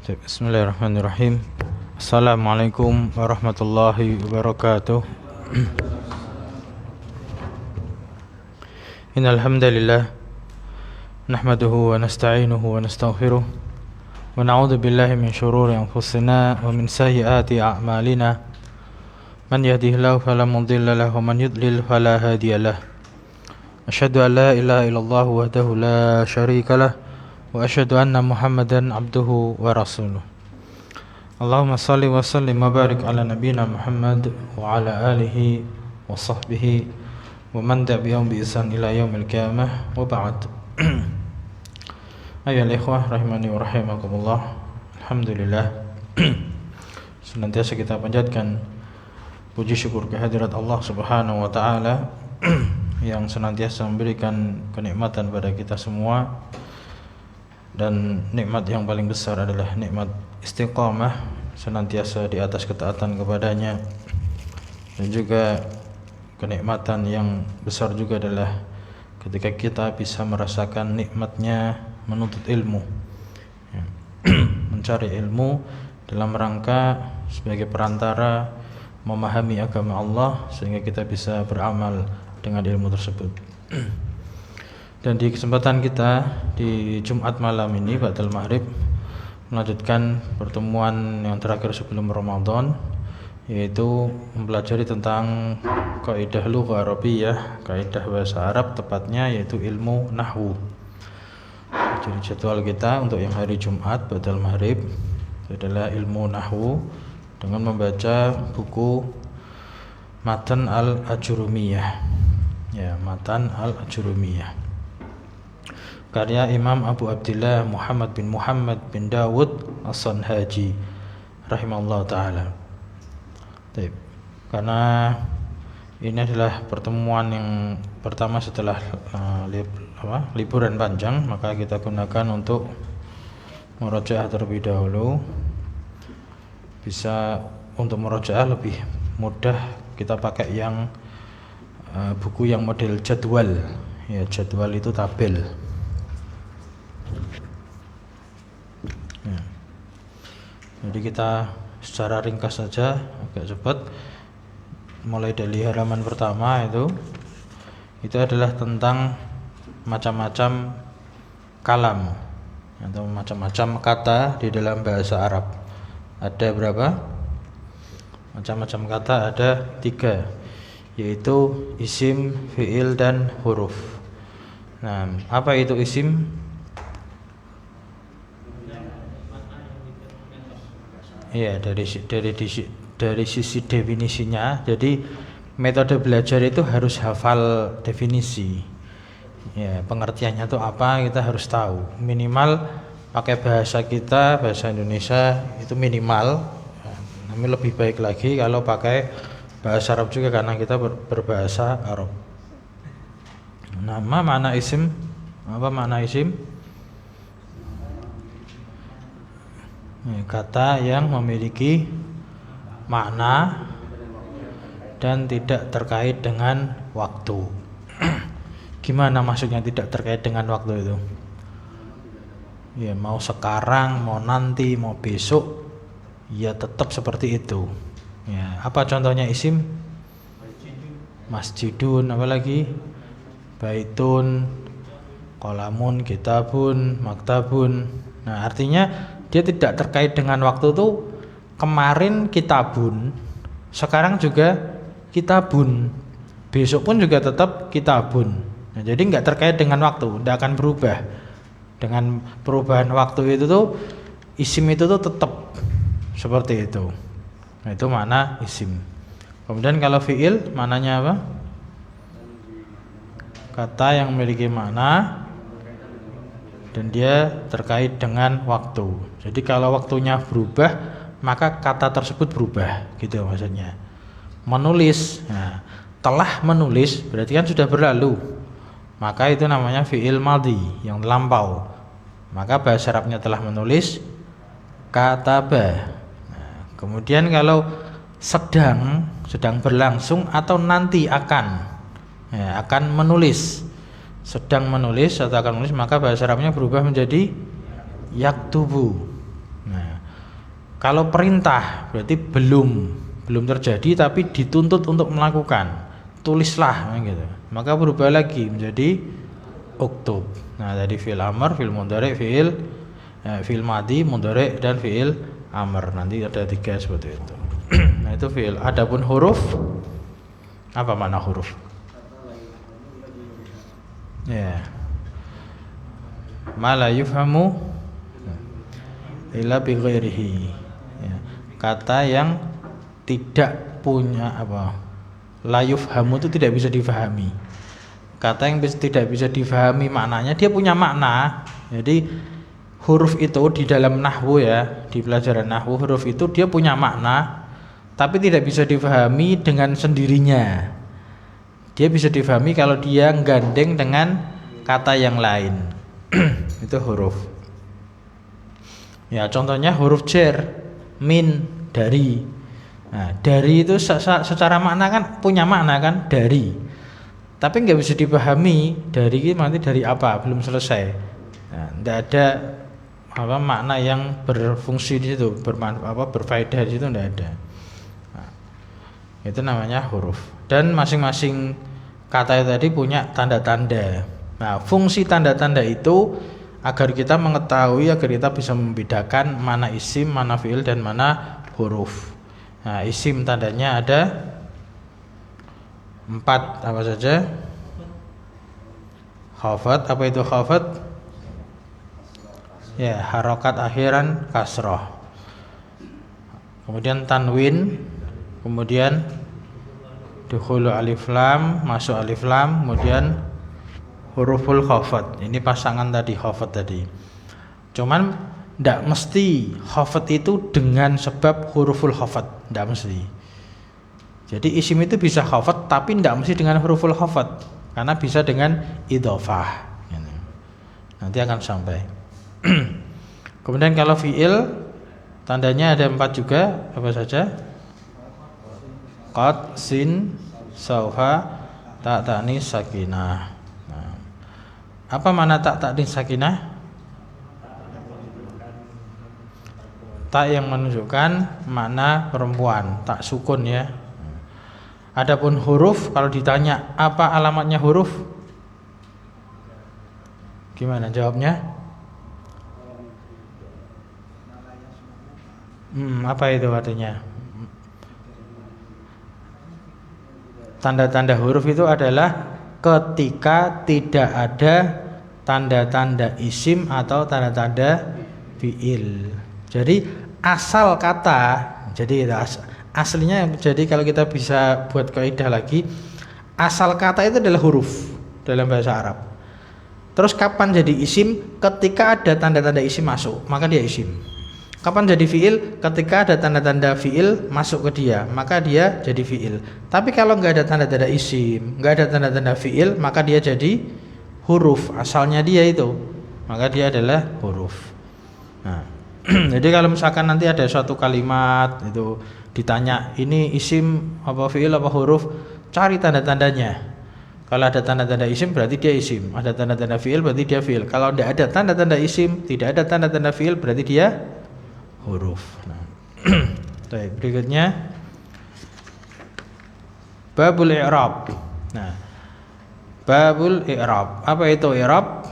Bismillahirrahmanirrahim. Assalamualaikum warahmatullahi wabarakatuh. Innal hamdalillah nahmaduhu wa nasta'inuhu wa nastaghfiruh wa na'udzu billahi min shururi anfusina wa min sayyiati a'malina. Man yahdihillahu fala mudilla lahu wa man yudlil fala hadiyalah. Asyhadu an la ilaha illallah wahdahu la syarika lah wa asyhadu anna Muhammadan abduhu wa rasuluh. Allahumma salli wa sallim wa barik ala nabiyyina Muhammad wa ala alihi wa sahbihi wa man tabi'ahum bi ihsan ila yaumil qiyamah wa ba'd. Ayyuhal ikhwah rahimani wa rahimakumullah. Alhamdulillah, senantiasa kita panjatkan puji syukur kehadirat Allah Subhanahu wa taala yang senantiasa memberikan kenikmatan pada kita semua. Dan nikmat yang paling besar adalah nikmat istiqamah, senantiasa di atas ketaatan kepadanya. Dan juga kenikmatan yang besar juga adalah ketika kita bisa merasakan nikmatnya menuntut ilmu, mencari ilmu dalam rangka sebagai perantara memahami agama Allah sehingga kita bisa beramal dengan ilmu tersebut. Dan di kesempatan kita di Jumat malam ini ba'dal maghrib melanjutkan pertemuan yang terakhir sebelum Ramadan, yaitu mempelajari tentang kaidah lughah Arabiyyah, kaidah bahasa Arab tepatnya, yaitu ilmu nahwu. Jadi jadwal kita untuk yang hari Jumat ba'dal maghrib adalah ilmu nahwu dengan membaca buku Matan al-Ajurumiyah. Ya, Matan al-Ajurumiyah, karya Imam Abu Abdillah Muhammad bin Dawud As-Sanhaji rahimahullah ta'ala. Karena ini adalah pertemuan yang pertama setelah liburan panjang, maka kita gunakan untuk murojaah terlebih dahulu. Bisa untuk murojaah lebih mudah kita pakai yang buku yang model jadwal. Ya, jadwal itu tabel. Jadi kita secara ringkas saja, agak cepat, mulai dari halaman pertama. Itu adalah tentang macam-macam kalam atau macam-macam kata di dalam bahasa Arab. Ada berapa? Macam-macam kata ada 3, yaitu isim, fi'il, dan huruf. Nah, apa itu isim? Ya, dari sisi definisinya. Jadi metode belajar itu harus hafal definisi. Ya, pengertiannya itu apa kita harus tahu. Minimal pakai bahasa kita, bahasa Indonesia itu minimal. Tapi lebih baik lagi kalau pakai bahasa Arab juga, karena kita berbahasa Arab. Nama makna isim. Apa makna isim? Kata yang memiliki makna dan tidak terkait dengan waktu. Gimana maksudnya tidak terkait dengan waktu itu? Ya, mau sekarang, mau nanti, mau besok, ya tetap seperti itu. Ya, apa contohnya isim? Masjidun, apa lagi? Baitun, qalamun, kitabun, maktabun. Nah, artinya dia tidak terkait dengan waktu tuh. Kemarin kitabun, sekarang juga kitabun, besok pun juga tetap kitabun. Nah, jadi nggak terkait dengan waktu, tidak akan berubah. Dengan perubahan waktu itu tuh isim itu tuh tetap seperti itu. Nah, itu makna isim. Kemudian kalau fi'il maknanya apa? Kata yang memiliki makna dan dia terkait dengan waktu. Jadi kalau waktunya berubah, maka kata tersebut berubah, gitu maksudnya. Menulis, nah, telah menulis berarti kan sudah berlalu, maka itu namanya fi'il madhi, yang lampau. Maka bahasa Arabnya telah menulis, kataba. Nah, kemudian kalau sedang berlangsung atau nanti akan, ya, akan menulis, sedang menulis atau akan menulis, maka bahasa Arabnya berubah menjadi yaktubu. Nah, Kalau perintah berarti belum terjadi tapi dituntut untuk melakukan. Tulislah gitu. Maka berubah lagi menjadi uktub. Nah, tadi fi'il amr, fi'il mudhari, fi'il madhi, mudhari dan fi'il amr. Nanti ada 3 seperti itu. Nah, itu fi'il. Adapun huruf, apa makna huruf? Ya. Ma la yufhamu illa bi ghairihi. Ya. Kata yang tidak punya apa? La yufhamu itu tidak bisa difahami. Kata yang tidak bisa difahami maknanya, dia punya makna. Jadi huruf itu di dalam nahwu ya, di pelajaran nahwu, huruf itu dia punya makna tapi tidak bisa difahami dengan sendirinya. Dia bisa difahami kalau dia gandeng dengan kata yang lain. Itu huruf. Ya, contohnya huruf jar, min, dari. Nah, dari itu secara makna kan punya makna kan, dari. Tapi nggak bisa dipahami dari ini nanti dari apa, belum selesai. Nah, nggak ada apa makna yang berfungsi di situ, berfaedah di situ nggak ada. Nah, itu namanya huruf. Dan masing-masing kata itu tadi punya tanda-tanda. Nah, fungsi tanda-tanda itu agar kita mengetahui, agar kita bisa membedakan mana isim, mana fiil dan mana huruf. Nah, isim tandanya ada 4, apa saja? Khafat, apa itu khafat? Ya, harokat akhiran kasroh. Kemudian tanwin, kemudian dukhulu alif lam, masuk alif lam, kemudian huruful khafat. Ini pasangan tadi, khafat tadi. Cuman tidak mesti khafat itu dengan sebab huruful khafat, tidak mesti. Jadi isim itu bisa khafat tapi tidak mesti dengan huruful khafat, karena bisa dengan idhofah. Nanti akan sampai. Kemudian kalau fiil tandanya ada 4 juga, apa saja? Qad, sin, saufa, ta ta'nis sakinah. Nah, apa mana ta ta'nis sakinah? Tak yang menunjukkan makna perempuan, tak sukun ya. Adapun huruf, kalau ditanya apa alamatnya huruf, gimana jawabnya? Apa itu artinya? Tanda-tanda huruf itu adalah ketika tidak ada tanda-tanda isim atau tanda-tanda fiil. Jadi asal kata, jadi aslinya, jadi kalau kita bisa buat kaidah lagi, asal kata itu adalah huruf dalam bahasa Arab. Terus kapan jadi isim? Ketika ada tanda-tanda isim masuk, maka dia isim. Kapan jadi fiil? Ketika ada tanda-tanda fiil masuk ke dia, maka dia jadi fiil. Tapi kalau nggak ada tanda-tanda isim, nggak ada tanda-tanda fiil, maka dia jadi huruf. Asalnya dia itu, maka dia adalah huruf. Nah, jadi kalau misalkan nanti ada suatu kalimat itu ditanya ini isim apa fiil apa huruf, cari tanda-tandanya. Kalau ada tanda-tanda isim berarti dia isim, ada tanda-tanda fiil berarti dia fiil. Kalau tidak ada tanda-tanda isim, tidak ada tanda-tanda fiil, berarti dia huruf. Nah, baik, berikutnya babul i'rab. Nah, babul i'rab. Apa itu i'rab?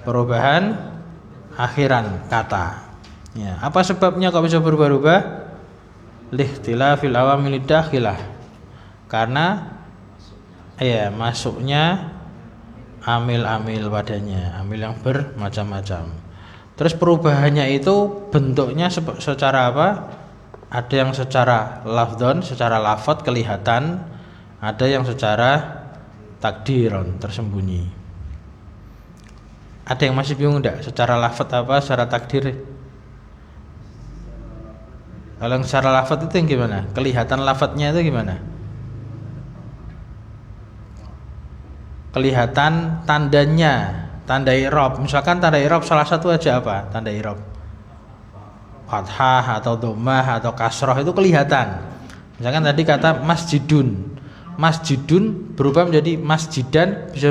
Perubahan akhiran kata. Ya, apa sebabnya kok bisa berubah-ubah? Lihtilafil awamil dakhilah. Karena ya masuknya amil-amil padanya, amil yang bermacam-macam. Terus perubahannya itu bentuknya secara apa? Ada yang secara lafdon, secara lafad kelihatan, ada yang secara takdiron, tersembunyi. Ada yang masih bingung enggak? Secara lafad apa, secara takdir? Kalau yang secara lafad itu yang gimana? Kelihatan lafadnya itu gimana? Kelihatan tandanya, tanda i'rab. Misalkan tanda i'rab salah satu aja apa? Tanda i'rab fathah atau dhammah atau kasroh itu kelihatan. Misalkan tadi kata masjidun. Masjidun berubah menjadi masjidan, bisa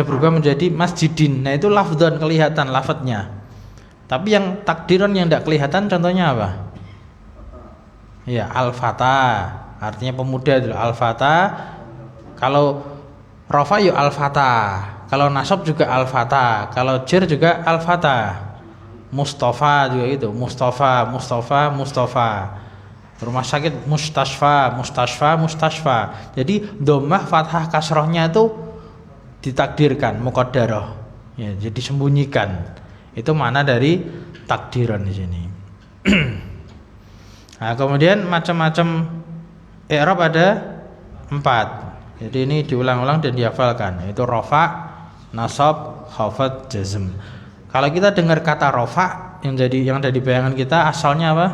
berubah menjadi masjidin. Nah, itu lafdzan, kelihatan lafadznya. Tapi yang takdiran yang tidak kelihatan contohnya apa? Ya, al-fata, artinya pemuda itu al-fata. Kalau rafa ya al-fata, kalau nasab juga al-fata, kalau jer juga al-fata. Mustafa juga itu, Mustafa, Mustafa, Mustafa. Rumah sakit mustasfa, mustasfa, mustasfa. Jadi dhammah fathah kasrohnya itu ditakdirkan muqaddarah. Ya, jadi sembunyikan. Itu makna dari takdiran di sini. Nah, kemudian macam-macam i'rab ada 4. Jadi ini diulang-ulang dan dihafalkan, yaitu rafa, nasab, khafad, jazm. Kalau kita dengar kata rafa yang dari bayangan kita asalnya apa?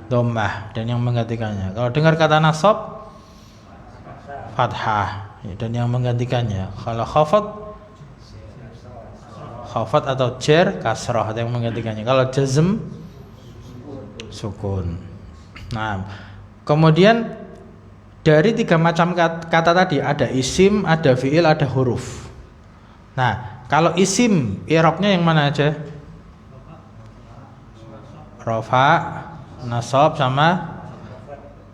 Dhammah dan yang menggantikannya. Kalau dengar kata nasab, fathah dan yang menggantikannya. Kalau khafad atau jer, kasrah yang menggantikannya. Kalau jazm, sukun. Nah, kemudian dari 3 macam kata tadi ada isim, ada fiil, ada huruf. Nah, kalau isim i'rabnya yang mana aja? Rafa, nasab sama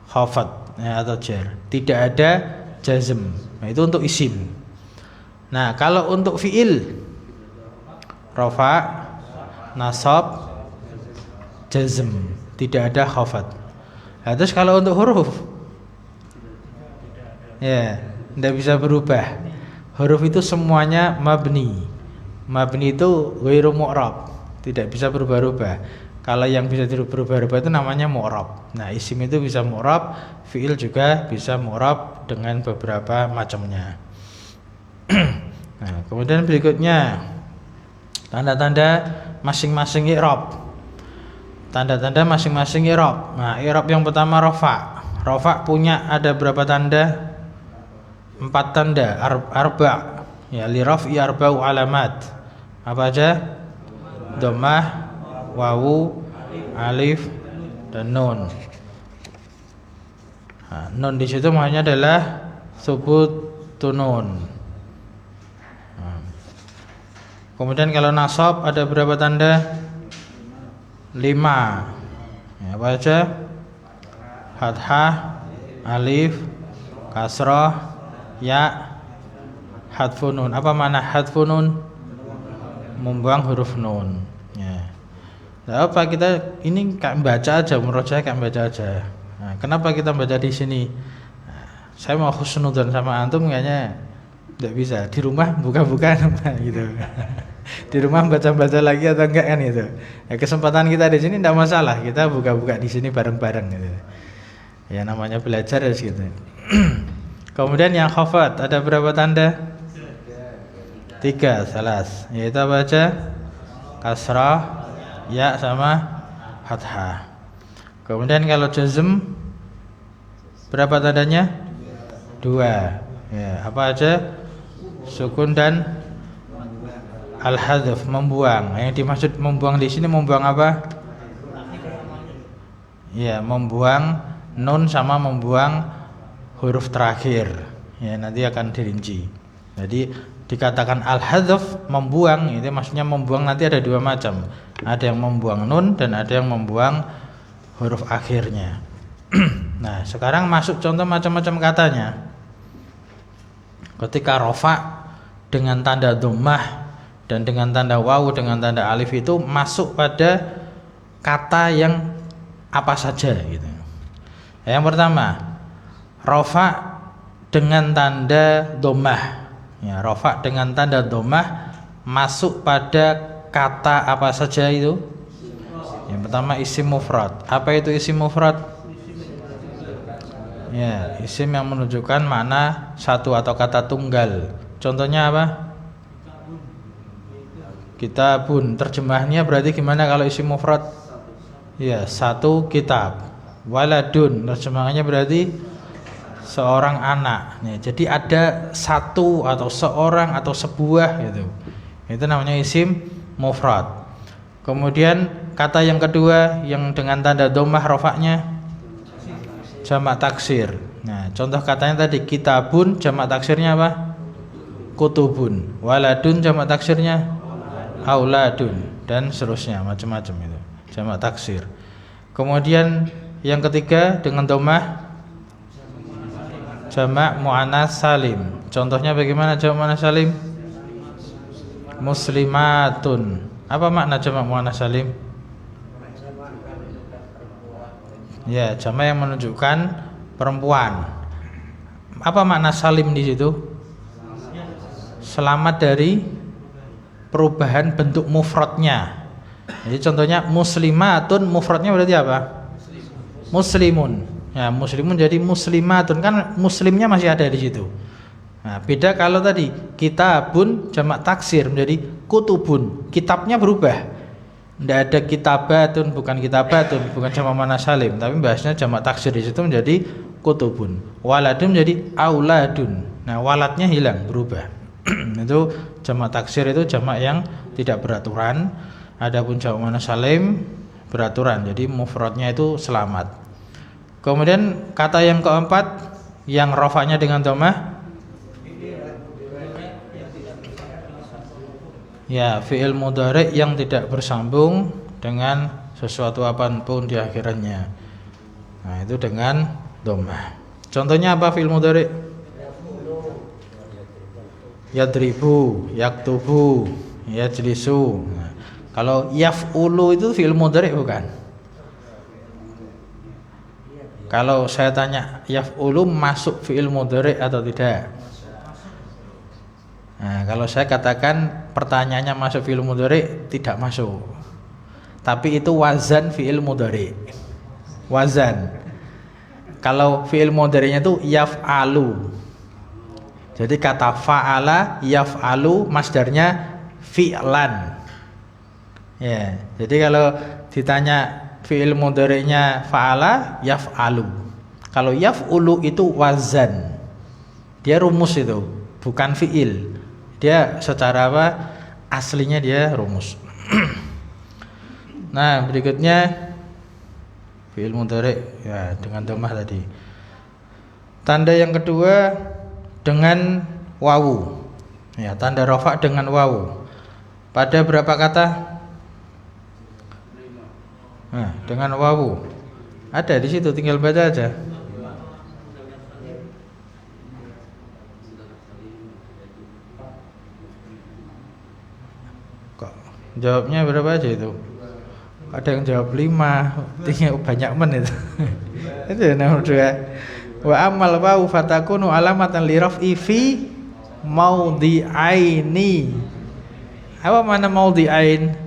khafad ya, atau jar. Tidak ada jazm. Nah, itu untuk isim. Nah, kalau untuk fiil rafa, nasab, jazm, tidak ada khafad. Nah, terus kalau untuk huruf ya, tidak bisa berubah. Huruf itu semuanya mabni. Mabni itu ghairu mu'rab, tidak bisa berubah-ubah. Kalau yang bisa berubah-ubah itu namanya mu'rab. Nah, isim itu bisa mu'rab, fiil juga bisa mu'rab dengan beberapa macamnya. Nah, kemudian berikutnya tanda-tanda masing-masing i'rab. Tanda-tanda masing-masing i'rab. Nah, i'rab yang pertama rafa. Rafa punya ada berapa tanda? 4 tanda, arba. Ya, li raf'i arba'u alamat. Apa aja? Dhammah, wawu, alif, dan nun. Nah, nun di situ maknanya adalah subutun nun. Nah. Kemudian kalau nasab ada berapa tanda? 5. Ya, apa aja? Fathah, alif, kasrah, ya, hadfun nun. Apa makna hadfun nun? Membuang huruf nun. Ya. Nah, apa kita ini kayak baca aja, murojaah kayak baca aja. Nah, kenapa kita baca di sini? Nah, saya mau husnudzon sama antum kayaknya tidak bisa. Di rumah buka-buka gitu. Di rumah baca-baca lagi atau enggak kan itu. Ya, kesempatan kita di sini tidak masalah. Kita buka-buka di sini bareng-bareng gitu. Ya, namanya belajar harus gitu. Kemudian yang khafad ada berapa tanda? 3, salas. Yaitu apa aja? Kasrah, ya sama fathah. Kemudian kalau jazm berapa tandanya? 2. Ya, apa aja? Sukun dan al-hadzf, membuang. Yang dimaksud membuang di sini membuang apa? Ya, membuang nun sama membuang huruf terakhir. Ya, nanti akan dirinci. Jadi dikatakan al-hadzf, membuang, itu maksudnya membuang nanti ada 2 macam. Ada yang membuang nun dan ada yang membuang huruf akhirnya. Nah, sekarang masuk contoh macam-macam katanya. Ketika rafa dengan tanda dhammah dan dengan tanda wawu dengan tanda alif itu masuk pada kata yang apa saja gitu. Yang pertama, rafa dengan tanda dhammah. Ya, rafa dengan tanda dhammah masuk pada kata apa saja itu? Yang pertama isim mufrad. Apa itu isim mufrad? Ya, isim yang menunjukkan makna satu atau kata tunggal. Contohnya apa? Kitabun. Terjemahnya berarti gimana kalau isim mufrad? Ya, satu kitab. Waladun. Terjemahannya berarti seorang anak. Nih, jadi ada satu atau seorang atau sebuah gitu. Itu namanya isim mufrad. Kemudian kata yang kedua yang dengan tanda dhammah rafa'nya jamak taksir. Nah, contoh katanya tadi kitabun, jamak taksirnya apa? Kutubun. Waladun, jamak taksirnya auladun, dan seterusnya, macam-macam itu jamak taksir. Kemudian yang ketiga dengan dhammah jamak muannats salim. Contohnya bagaimana jamak muannats salim? Muslimatun. Apa makna jamak muannats salim? Ya, jamak yang menunjukkan perempuan. Apa makna salim di situ? Selamat dari perubahan bentuk mufradnya. Jadi contohnya muslimatun, mufradnya berarti apa? Muslimun. Ya, muslimun jadi muslimatun, kan muslimnya masih ada di situ. Nah, beda kalau tadi kitabun jamak taksir menjadi kutubun, kitabnya berubah. Tidak ada kitabatun, bukan kitabatun, bukan jamak muannats salim, tapi bahasnya jamak taksir di situ menjadi kutubun. Waladun menjadi auladun. Nah, waladnya hilang, berubah. Itu jamak taksir, itu jamak yang tidak beraturan. Adapun jamak muannats salim beraturan, jadi mufradnya itu selamat. Kemudian kata yang keempat yang rafa'nya dengan dhammah, ya, fi'il mudhari' yang tidak bersambung dengan sesuatu apapun di akhirannya. Nah, itu dengan dhammah. Contohnya apa fi'il mudhari'? Yadribu, yaktubu, yajlisu. Nah, kalau yaf'ulu itu fi'il mudhari' bukan? Kalau saya tanya yaf'ulu masuk fi'il mudhari' atau tidak? Nah, kalau saya katakan pertanyaannya masuk fi'il mudhari', tidak masuk. Tapi itu wazan fi'il mudhari'. Wazan. Kalau fi'il mudhari'nya itu yaf'alu. Jadi kata fa'ala yaf'alu masdarnya fi'lan. Ya, jadi kalau ditanya fi'il mudhari'nya fa'ala yaf'alu. Kalau yaf'ulu itu wazan. Dia rumus itu, bukan fi'il. Dia secara apa? Aslinya dia rumus. Nah, berikutnya fi'il mudhari' ya dengan dhammah tadi. Tanda yang kedua dengan wawu. Ya, tanda rafa' dengan wawu. Pada berapa kata? Nah, dengan wawu. Ada di situ, tinggal baca aja. Kok jawabnya berapa aja itu? Ada yang jawab 5, tinggal banyak menit. Itu nomor 2. Wa amal wawu fatakunu alamatan li raf'i fi maudhi'aini. Apa mana maudhi'ain?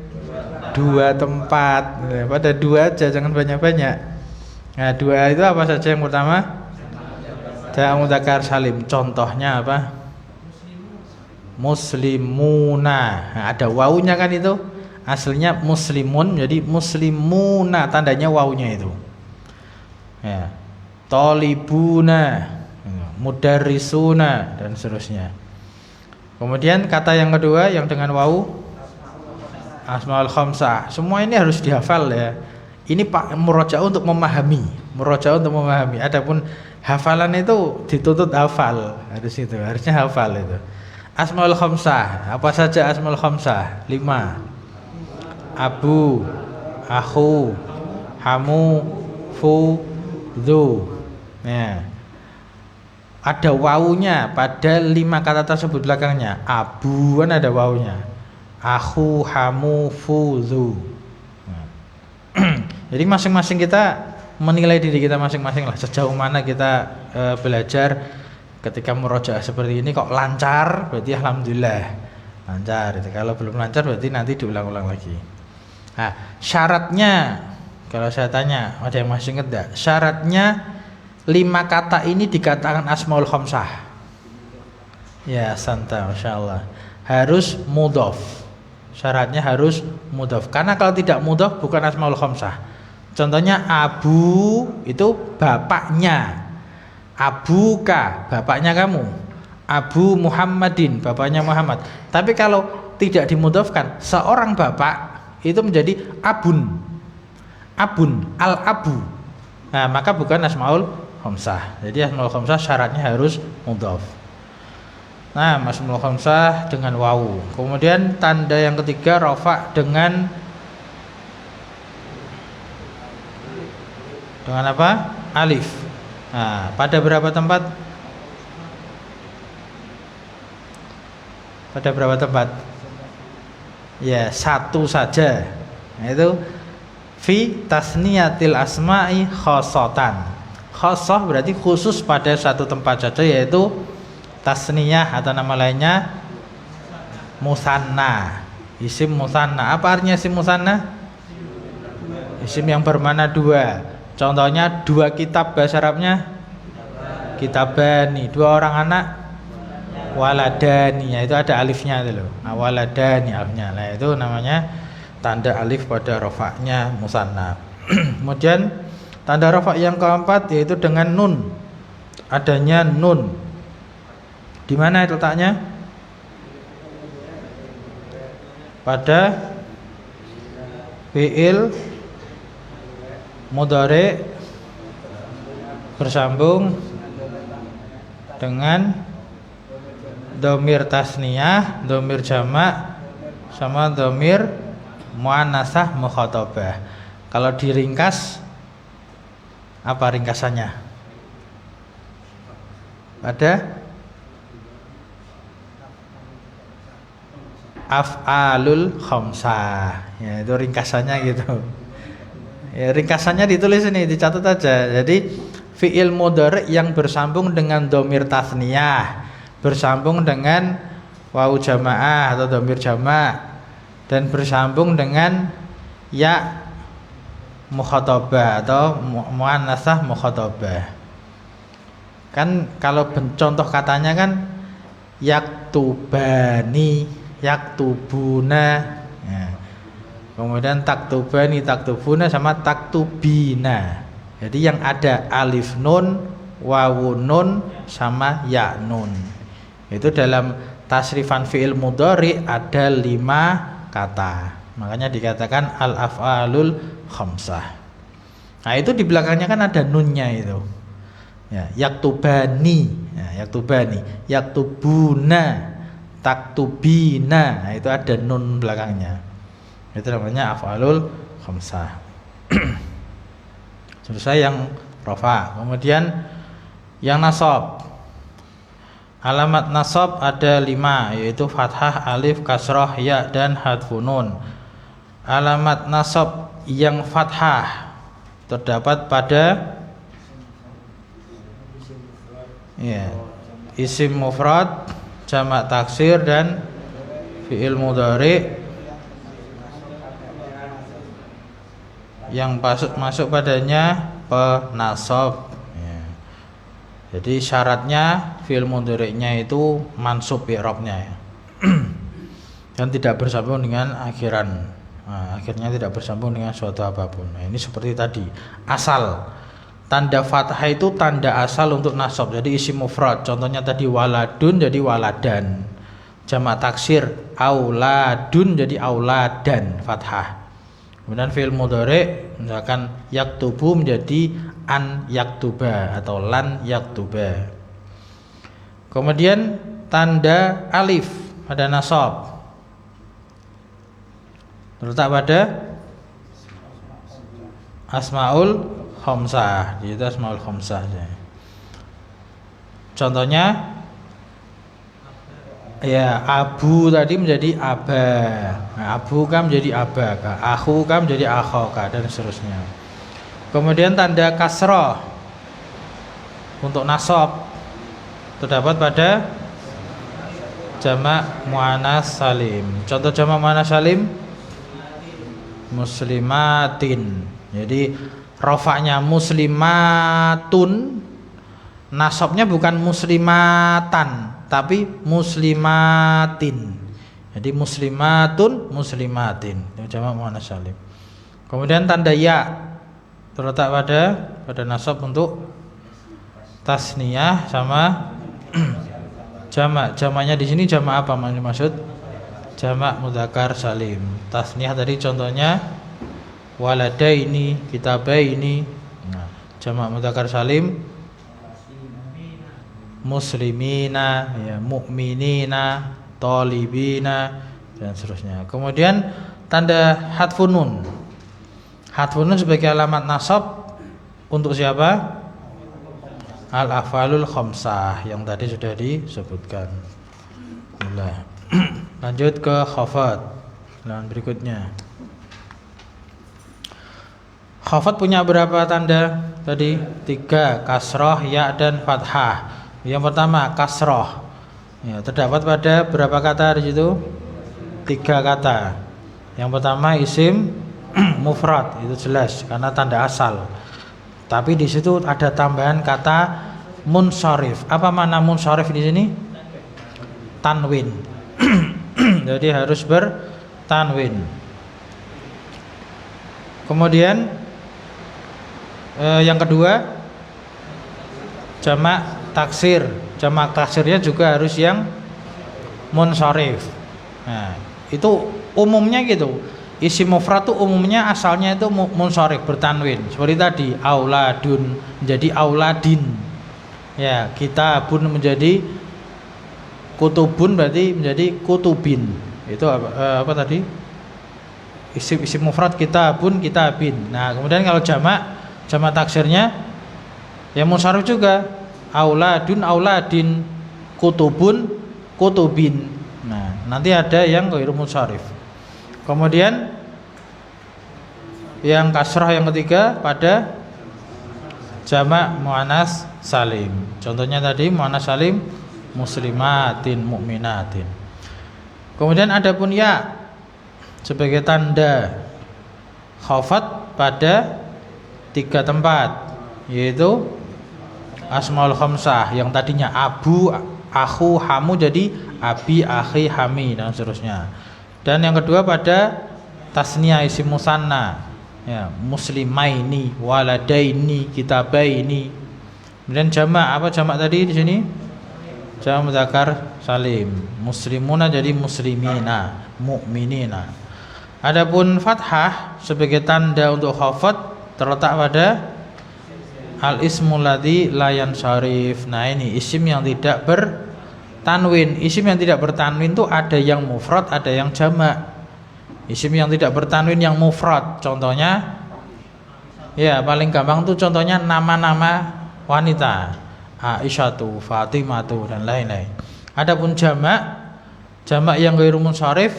2 tempat. Pada 2 aja, jangan banyak-banyak. Nah, 2 itu apa saja? Yang pertama jamak mudzakkar salim. Contohnya apa? Muslimuna. Nah, ada wawunya kan itu. Aslinya muslimun jadi muslimuna, tandanya wawunya itu. Ya. Talibuna, mudarrisuna, dan seterusnya. Kemudian kata yang kedua yang dengan wawu asmaul khamsah. Semua ini harus dihafal ya. Ini Pak murojaah untuk memahami, Adapun hafalan itu dituntut hafal, harusnya hafal itu. Asmaul khamsah, apa saja asmaul khamsah? 5. Abu, akhu, hamu, fu, dzu. Ya. Ada wawunya pada 5 kata tersebut belakangnya. Abu kan ada wawunya. Akhu, hamu, fu, dzu. Jadi masing-masing kita menilai diri kita masing-masing lah, sejauh mana kita belajar ketika murojaah seperti ini. Kok lancar, berarti alhamdulillah lancar. Kalau belum lancar berarti nanti diulang-ulang lagi. Nah, syaratnya kalau saya tanya, ada yang masih ingat enggak? Syaratnya 5 kata ini dikatakan asmaul khamsah. Ya, santai, masyaallah. Harus mudhof. Syaratnya harus mudhof. Karena kalau tidak mudhof bukan asmaul khamsah. Contohnya Abu itu bapaknya. Abuka, bapaknya kamu. Abu Muhammadin, bapaknya Muhammad. Tapi kalau tidak dimudhofkan, seorang bapak itu menjadi abun, al-abu. Nah, maka bukan asmaul khamsah. Jadi asmaul khamsah syaratnya harus mudhof. Nah, Asmaul Khamsah dengan wawu. Kemudian tanda yang ketiga rafa dengan apa? Alif. Nah, pada berapa tempat? Pada berapa tempat? Ya, satu saja. Itu fi tasniyatil asma'i khosotan. Khosoh berarti khusus pada satu tempat saja, yaitu tasniyah atau nama lainnya musanna. Isim musanna. Apa artinya isim musanna? Isim yang bermakna dua. Contohnya dua kitab, bahasa Arabnya kitabani, dua orang anak waladani, itu ada alifnya itu loh. Nah, waladani alifnya. Nah, itu namanya tanda alif pada rofaknya musanna. Kemudian tanda rofak yang keempat yaitu dengan nun. Adanya nun. Di mana letaknya? Pada fi'il mudhari bersambung dengan dhamir tasniyah, dhamir jamak, sama dhamir muannasah mukhatabah. Kalau diringkas, apa ringkasannya? Pada af'alul khamsah. Ya, itu ringkasannya gitu. Ya, ringkasannya ditulis ini, dicatat aja. Jadi fi'il mudhari yang bersambung dengan dhamir tasniyah, bersambung dengan wawu jamaah atau dhamir jamak, dan bersambung dengan ya mukhatabah atau muannasah mukhatabah. Kan kalau contoh katanya kan yaktubani, yaktubuna, ya. Kemudian taktubani, taktubuna, sama taktubina. Jadi yang ada alif nun, wawu nun, sama ya nun. Itu dalam tasrifan fi'il mudhari ada 5 kata. Makanya dikatakan al-af'alul khamsah. Nah, itu di belakangnya kan ada nunnya itu. Ya, yaktubani, ya, yaktubani, yaktubuna, taktubina. Nah, itu ada nun belakangnya. Itu namanya af'alul khamsah. Selesai yang rafa. Kemudian yang nasab. Alamat nasab ada 5, yaitu fathah, alif, kasrah, ya, dan hadfun nun. Alamat nasab yang fathah terdapat pada ya, isim mufrad, jamak taksir, dan fi'il mudhari yang masuk padanya penasab. Ya. Jadi syaratnya fi'il mudhari'nya itu mansub i'rabnya, ya. Dan tidak bersambung dengan akhiran. Nah, akhirnya tidak bersambung dengan suatu apapun. Nah, ini seperti tadi. Asal tanda fathah itu tanda asal untuk nasab. Jadi isim mufrad. Contohnya tadi waladun jadi waladan. Jamak taksir auladun jadi auladan, fathah. Kemudian fi'il mudhari misalkan yaktubu menjadi an yaktuba atau lan yaktuba. Kemudian tanda alif pada nasab terletak pada asmaul khamsah. Itu asmaul khamsah. Contohnya ya, abu tadi menjadi aba, nah, abu kan menjadi abaka, akhu kan menjadi akhoka, dan seterusnya. Kemudian tanda kasrah untuk nasab terdapat pada jamak muannas salim. Contoh jamak muannas salim muslimatin. Jadi rofaknya muslimatun, nasabnya bukan muslimatan tapi muslimatin. Jadi muslimatun, muslimatin, itu jamak muannas salim. Kemudian tanda ya terletak pada nasab untuk tasniyah sama jamak. Jamaknya di sini jamak apa maksud? Jamak mudzakkar salim. Tasniyah tadi contohnya waladaini, kitabaini. Nah, jamak mudzakkar salim muslimina, ya, mu'minina, thalibina, dan seterusnya. Kemudian tanda hadfun nun. Hadfun nun sebagai alamat nasab untuk siapa? Al-af'alul khamsah yang tadi sudah disebutkan. Lanjut ke khafat. Nah, berikutnya. Khafat punya berapa tanda? Tadi 3, kasroh, ya, dan fathah. Yang pertama kasroh. Ya, terdapat pada berapa kata di situ? 3 kata. Yang pertama isim mufrad, itu jelas karena tanda asal. Tapi di situ ada tambahan kata munsharif. Apa makna munsharif di sini? Tanwin. Jadi harus bertanwin. Kemudian yang kedua jamak taksir. Jamak taksirnya juga harus yang munsharif. Nah, itu umumnya gitu. Isim mufrad itu umumnya asalnya itu munsharif, bertanwin. Seperti tadi auladun menjadi auladin. Ya, kitabun menjadi kutubun berarti menjadi kutubin. Itu apa tadi? Isim mufrad kitabun, kitabin. Nah, kemudian kalau jamak taksirnya ya munsharif juga. Auladun, auladin, kutubun, kutubin. Nah, nanti ada yang ghairu munsharif. Kemudian yang kasrah yang ketiga pada jamak muannas salim. Contohnya tadi muannas salim muslimatin, mukminatin. Kemudian adapun ya sebagai tanda khafat pada 3 tempat, yaitu asmaul khamsah yang tadinya abu, akhu, hamu jadi abi, akhi, hami, dan seterusnya. Dan yang kedua pada tasniyah isim musanna, ya, muslimaini, waladaini, kitabaini. Kemudian jamak, apa jamak tadi di sini? Jamak mudzakkar salim. Muslimuna jadi muslimina, mukminina. Adapun fathah sebagai tanda untuk khafat terletak pada al-ismul ladzi la yansharif. Nah, ini isim yang tidak bertanwin. Isim yang tidak bertanwin itu ada yang mufrad, ada yang jamak. Isim yang tidak bertanwin yang mufrad, contohnya ya paling gampang tuh contohnya nama-nama wanita, Aisyatu, Fatimatu, dan lain-lain. Adapun jamak yang ghairu munsharif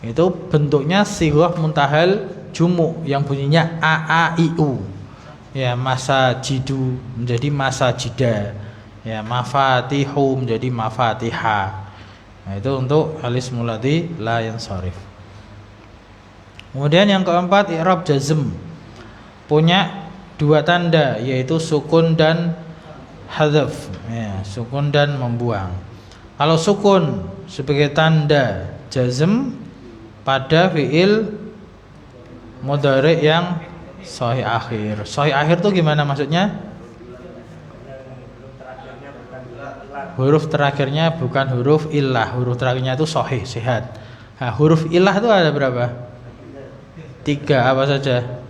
itu bentuknya sighah muntahal jumu yang bunyinya a a i u. Ya, masa jidu menjadi masa jida, ya, mafatihu menjadi mafatiha. Nah, itu untuk al-ismul ladzi la yansharif. Kemudian yang keempat i'rab jazm punya 2 tanda, yaitu sukun dan hadzaf, ya, sukun dan membuang. Kalau sukun sebagai tanda jazm pada fiil mudhari yang sahih akhir. Sahih akhir itu gimana maksudnya? Huruf terakhirnya bukan huruf illah. Huruf terakhirnya itu sahih, sehat. Nah, huruf illah itu ada berapa? 3, apa saja?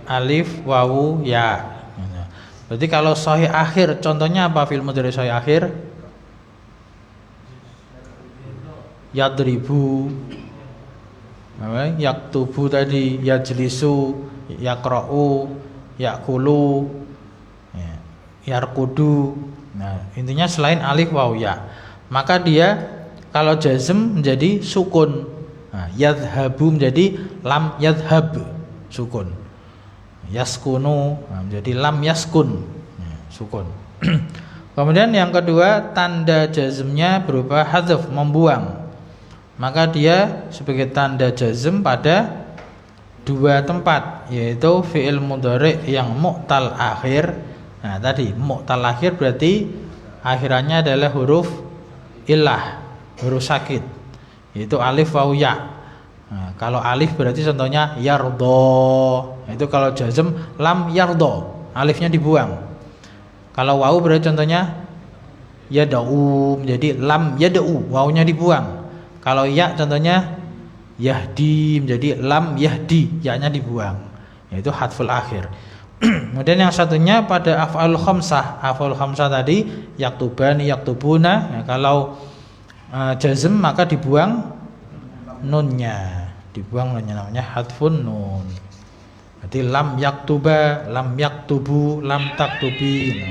Alif, wawu, ya. Berarti kalau sahih akhir contohnya apa fiil mudhari sahih akhir? Yadribu, yaktubu tadi, yajlisu, yaqra'u, yakulu, yarkudu. Nah, intinya selain alif waw ya, maka dia kalau jazm menjadi sukun. Nah, yadhabu menjadi lam yadhab, sukun. Yaskunu menjadi lam yaskun, sukun. Kemudian yang kedua tanda jazmnya berupa hadzaf, membuang. Maka dia sebagai tanda jazm pada 2 tempat, yaitu fi'il mudhari yang mu'tal akhir. Nah, tadi mu'tal akhir berarti akhirannya adalah huruf illah, huruf sakit, yaitu alif waw ya. Nah, kalau alif berarti contohnya yardo. Itu kalau jazm lam yardo, alifnya dibuang. Kalau waw berarti contohnya yada'u, menjadi lam yada'u, wawnya dibuang. Kalau ya contohnya yahdi menjadi lam yahdi, ya-nya dibuang. Yaitu hadful akhir. Kemudian yang satunya pada af'alul khamsah. Af'alul khamsah tadi yaktubani, yaktubuna. Ya, kalau jazm maka dibuang nunnya. Dibuang nunnya, namanya hadfun nun. Berarti lam yaktuba, lam yaktubu, lam taktubi.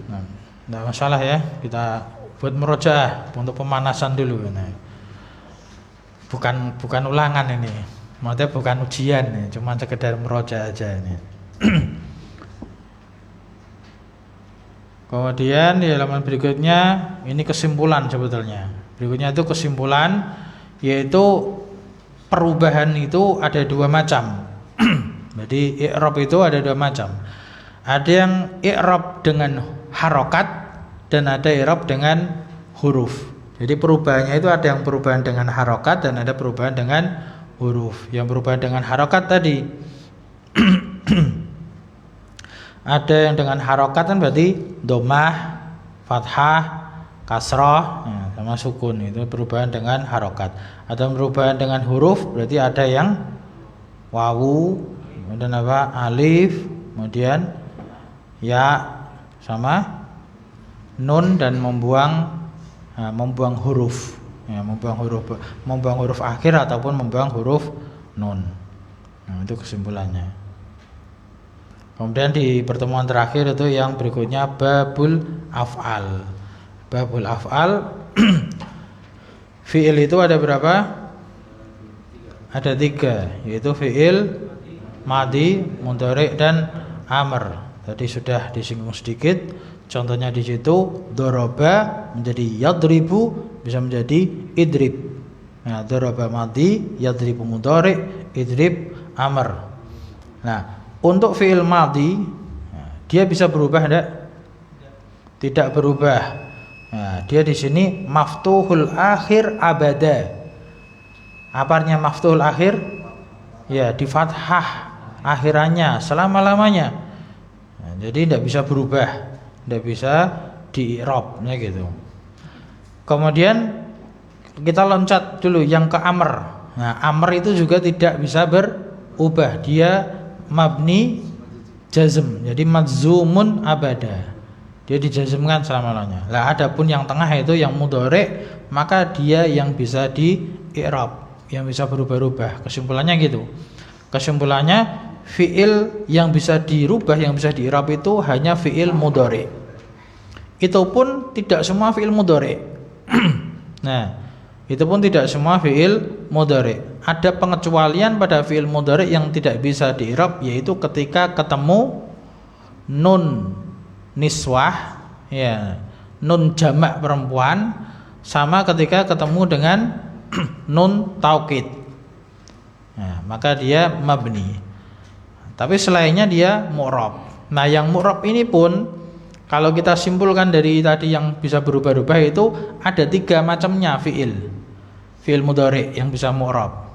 Nah, tidak masalah ya, kita buat murojaah untuk pemanasan dulu. Nah, bukan ulangan ini, maksudnya bukan ujian nih, cuma sekedar murojaah aja ini. Kemudian di halaman berikutnya ini kesimpulan sebetulnya. Berikutnya itu kesimpulan, yaitu perubahan itu ada dua macam. Jadi i'rab itu ada dua macam. Ada yang i'rab dengan harokat dan ada i'rab dengan huruf. Jadi perubahannya itu ada yang perubahan dengan harokat dan ada perubahan dengan huruf. Yang perubahan dengan harokat tadi ada yang dengan harokat kan berarti domah, fathah, kasroh, ya, sama sukun, itu perubahan dengan harokat. Atau perubahan dengan huruf berarti ada yang wawu, kemudian apa, alif, kemudian ya sama nun dan membuang huruf, ya, membuang huruf akhir ataupun membuang huruf nun. Nah, itu kesimpulannya. Kemudian di pertemuan terakhir itu yang berikutnya babul af'al. Babul af'al fi'il itu ada berapa? Ada 3, yaitu fi'il madhi, mudhari' dan amr. Tadi sudah disinggung sedikit. Contohnya di situ doroba menjadi yadribu, bisa menjadi idrib. Nah, doroba madhi, yadribu mudhari', idrib amr. Nah, untuk fi'il madhi dia bisa berubah enggak? Tidak berubah. Nah, dia di sini maftuhul akhir abada. Apa artinya maftuhul akhir? Ya, di fathah akhirannya selama-lamanya. Nah, jadi tidak bisa berubah, tidak bisa di-i'rab, ya gitu. Kemudian kita loncat dulu yang ke amr. Nah, amr itu juga tidak bisa berubah. Dia mabni jazm, jadi madzumun abada, dia dijazmkan selama-lamanya. Lah adapun yang tengah itu yang mudhari', maka dia yang bisa di-i'rab, yang bisa berubah-ubah. Kesimpulannya gitu. Kesimpulannya fi'il yang bisa dirubah, yang bisa di-i'rab itu hanya fi'il mudhari'. Itu pun tidak semua fi'il mudhari'. Nah, itu pun tidak semua fi'il mudhari'. Ada pengecualian pada fi'il mudhari' yang tidak bisa di-i'rab, yaitu ketika ketemu nun niswah, ya, nun jamak perempuan, sama ketika ketemu dengan nun taukid. Nah, maka dia mabni. Tapi selainnya dia mu'rab. Nah, yang mu'rab ini pun kalau kita simpulkan dari tadi yang bisa berubah-ubah itu ada 3 macamnya fi'il mudhari' yang bisa mu'rab.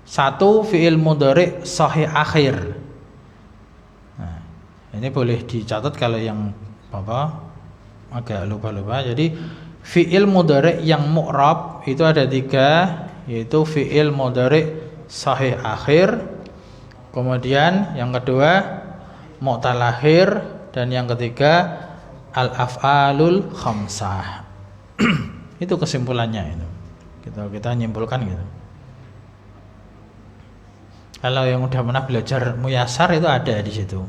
1, fi'il mudhari' sahih akhir. Nah, ini boleh dicatat kalau yang agak lupa-lupa. Jadi fi'il mudhari' yang mu'rab itu ada 3, yaitu fi'il mudhari' sahih akhir, kemudian yang kedua mu'tal akhir, dan yang ketiga al-af'alul khamsah. Itu kesimpulannya itu. Kita nyimpulkan gitu. Kalau yang udah pernah belajar muyasar itu ada di situ.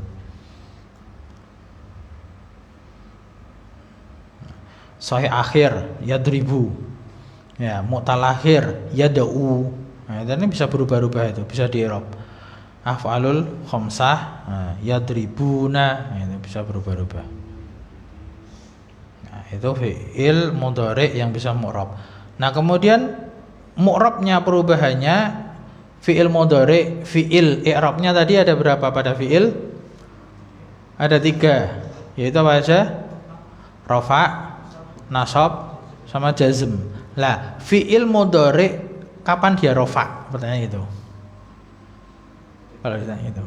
Sahih akhir yadribu. Ya, mu'tal akhir yad'u. Nah, ini bisa berubah-ubah itu, bisa di-i'rab. Af'alul khamsah, yadribuna, itu bisa berubah-ubah. Nah, itu fi'il mudhari' yang bisa mu'rab. Nah, kemudian mu'rabnya perubahannya fi'il mudhari', fi'il i'rabnya tadi ada berapa pada fi'il? Ada 3, yaitu apa aja? Rafa', nasab, sama jazm. Lah, fi'il mudhari' kapan dia rafa'? Pertanyaan itu. Kalau ditanya itu.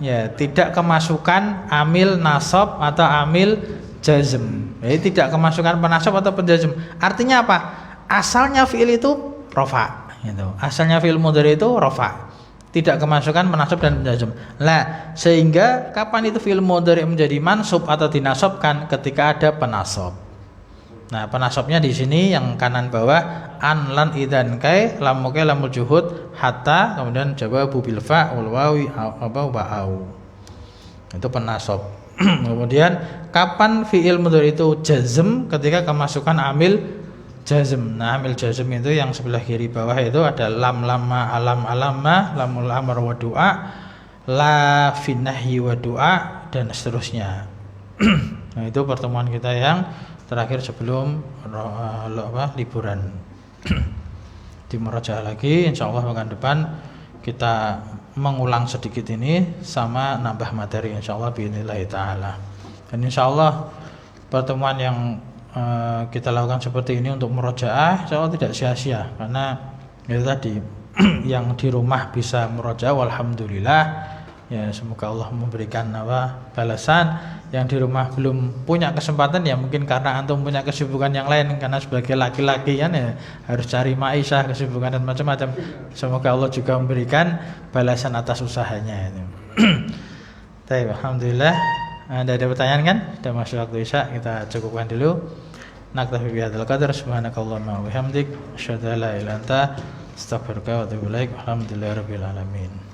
Ya, tidak kemasukan amil nasab atau amil jazm. Jadi tidak kemasukan penasab atau penjazm. Artinya apa? Asalnya fi'il itu rafa gitu. Asalnya fi'il mudhari itu rafa. Tidak kemasukan penasab dan penjazm. Nah, sehingga kapan itu fi'il mudhari menjadi mansub atau dinasabkan? Ketika ada penasab. Nah, penasabnya di sini yang kanan bawah an lan idzan kai lam mukai lamul juhud hatta kemudian jawabu bil fa wal wawi wa au. Itu penasab. Kemudian kapan fi'il mudhari itu jazm? Ketika kemasukan amil jazm. Nah, amil jazm itu yang sebelah kiri bawah itu ada lam lama alam alama lamul amr wa du'a la fin nahyi wa du'a dan seterusnya. Nah, itu pertemuan kita yang terakhir sebelum liburan. Di murajaah lagi insyaallah pekan depan kita mengulang sedikit ini sama nambah materi insyaallah biidznillah taala. Dan insyaallah pertemuan yang kita lakukan seperti ini untuk murajaah insyaallah tidak sia-sia karena itu tadi yang di rumah bisa murajaah walhamdulillah ya, semoga Allah memberikan balasan. Yang di rumah belum punya kesempatan ya mungkin karena antum punya kesibukan yang lain, karena sebagai laki-laki kan ya harus cari maisha, kesibukan dan macam-macam. Semoga Allah juga memberikan balasan atas usahanya itu. Baik, alhamdulillah. Ada pertanyaan kan? Sudah masuk waktu isya, kita cukupkan dulu. Naktafi bihadzal qadar, subhanakallahumma wa bihamdik, asyhadu an la ilaha illa anta, astaghfiruka wa atubu ilaik. Alhamdulillahirabbil alamin.